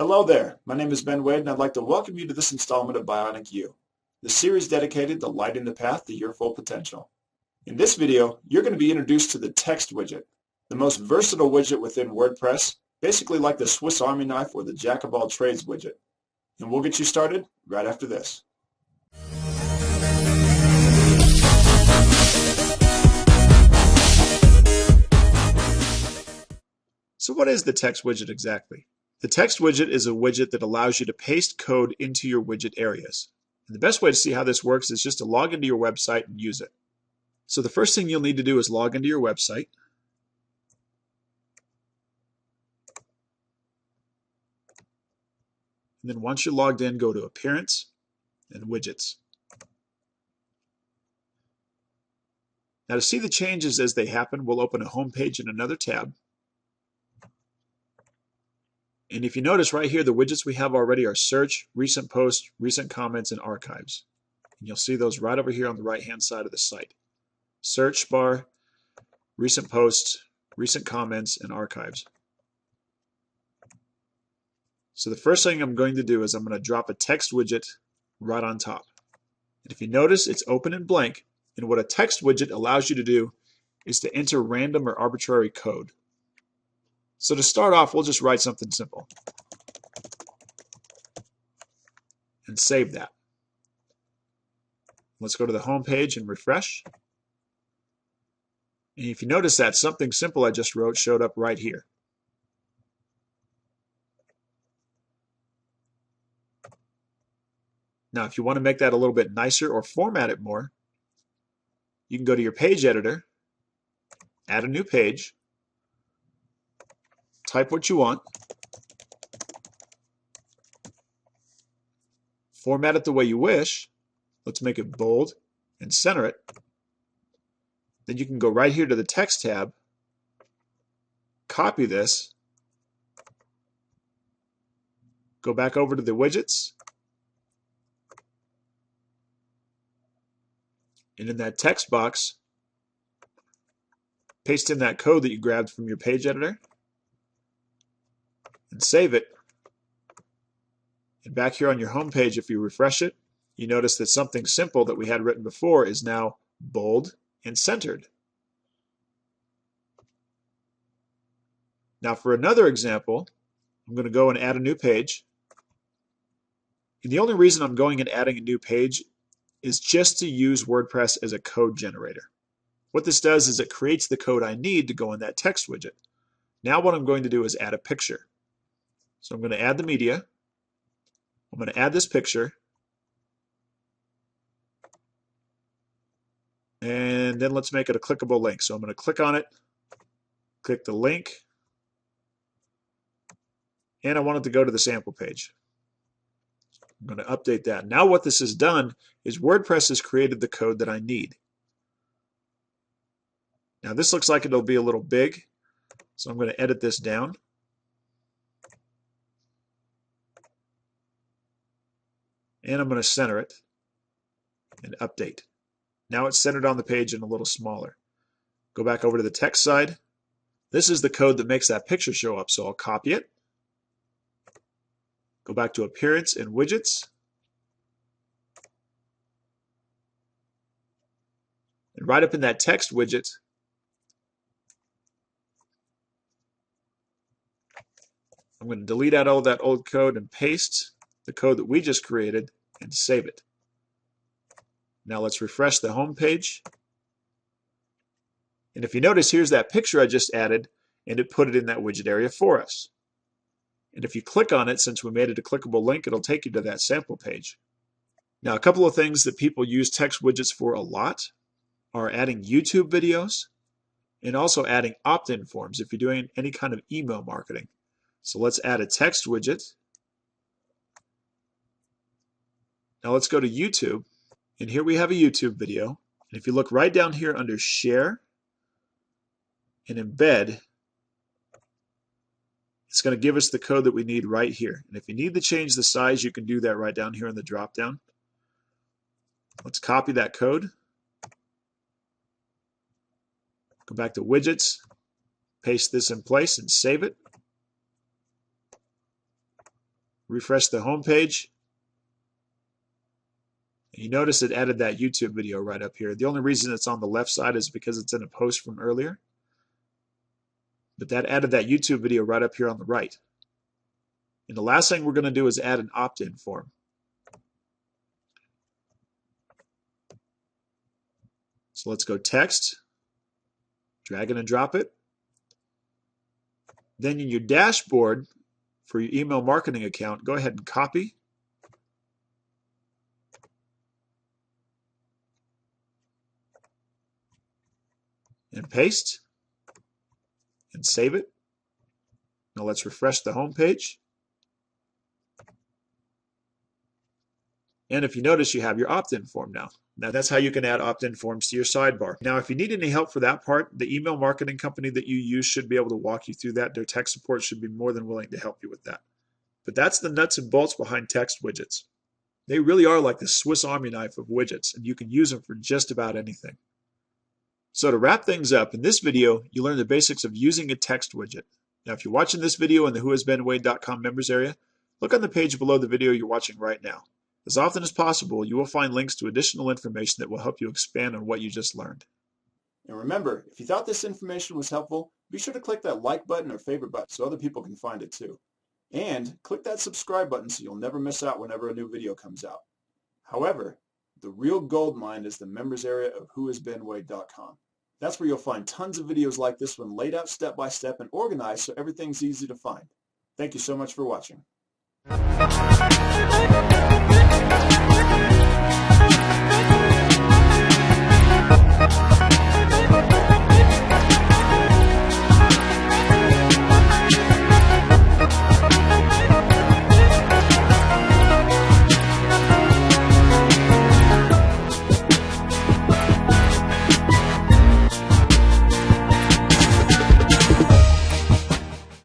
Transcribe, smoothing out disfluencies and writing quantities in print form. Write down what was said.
Hello there, my name is Ben Wade and I'd like to welcome you to this installment of Bionic You, the series dedicated to lighting the path to your full potential. In this video, you're going to be introduced to the Text Widget, the most versatile widget within WordPress, basically like the Swiss Army knife or the Jack-of-all-trades widget. And we'll get you started right after this. So what is the Text Widget exactly? The Text Widget is a widget that allows you to paste code into your widget areas. And the best way to see how this works is just to log into your website and use it. So the first thing you'll need to do is log into your website. And then once you're logged in, go to Appearance and Widgets. Now to see the changes as they happen, we'll open a home page in another tab. And if you notice right here, the widgets we have already are Search, Recent Posts, Recent Comments, and Archives. And you'll see those right over here on the right-hand side of the site. Search bar, Recent Posts, Recent Comments, and Archives. So the first thing I'm going to do is I'm going to drop a text widget right on top. And if you notice, it's open and blank. And what a text widget allows you to do is to enter random or arbitrary code. So to start off, we'll just write something simple and save that. Let's go to the home page and refresh. And if you notice that, something simple I just wrote showed up right here. Now, if you want to make that a little bit nicer or format it more, you can go to your page editor, add a new page, type what you want, format it the way you wish. Let's make it bold and center it. Then you can go right here to the Text tab, copy this, go back over to the widgets, and in that text box, paste in that code that you grabbed from your page editor and save it. And back here on your home page, if you refresh it, you notice that something simple that we had written before is now bold and centered. Now for another example, I'm going to go and add a new page. And the only reason I'm going and adding a new page is just to use WordPress as a code generator. What this does is it creates the code I need to go in that text widget. Now what I'm going to do is add a picture. So I'm going to add the media. I'm going to add this picture. And then let's make it a clickable link. So I'm going to click on it, click the link, and I want it to go to the sample page. I'm going to update that. Now what this has done is WordPress has created the code that I need. Now this looks like it'll be a little big, so I'm going to edit this down. And I'm going to center it and update. Now it's centered on the page and a little smaller. Go back over to the text side. This is the code that makes that picture show up, so I'll copy it. Go back to Appearance and Widgets. And right up in that text widget, I'm going to delete out all that old code and paste the code that we just created and save it. Now let's refresh the home page. And if you notice, here's that picture I just added, and it put it in that widget area for us. And if you click on it, since we made it a clickable link, it'll take you to that sample page. Now, a couple of things that people use text widgets for a lot are adding YouTube videos and also adding opt-in forms if you're doing any kind of email marketing. So let's add a text widget. Now let's go to YouTube, and here we have a YouTube video. And if you look right down here under Share and Embed, it's going to give us the code that we need right here. And if you need to change the size, you can do that right down here in the drop-down. Let's copy that code. Go back to Widgets, paste this in place and save it. refresh the home page. You notice it added that YouTube video right up here. The only reason it's on the left side is because it's in a post from earlier. But that added that YouTube video right up here on the right. And the last thing we're going to do is add an opt-in form. So let's go text, drag and drop it. Then in your dashboard for your email marketing account, go ahead and copy. And paste. And save it. Now let's refresh the home page. And if you notice, you have your opt-in form now. Now that's how you can add opt-in forms to your sidebar. Now if you need any help for that part, the email marketing company that you use should be able to walk you through that. Their tech support should be more than willing to help you with that. But that's the nuts and bolts behind text widgets. They really are like the Swiss Army knife of widgets, and you can use them for just about anything. So to wrap things up, in this video, you learned the basics of using a text widget. Now if you're watching this video in the WhoIsBenWehde.com members area, look on the page below the video you're watching right now. As often as possible, you will find links to additional information that will help you expand on what you just learned. And remember, if you thought this information was helpful, be sure to click that like button or favorite button so other people can find it too. And click that subscribe button so you'll never miss out whenever a new video comes out. However, the real gold mine is the members area of WhoIsBenWehde.com. That's where you'll find tons of videos like this one laid out step by step and organized so everything's easy to find. Thank you so much for watching.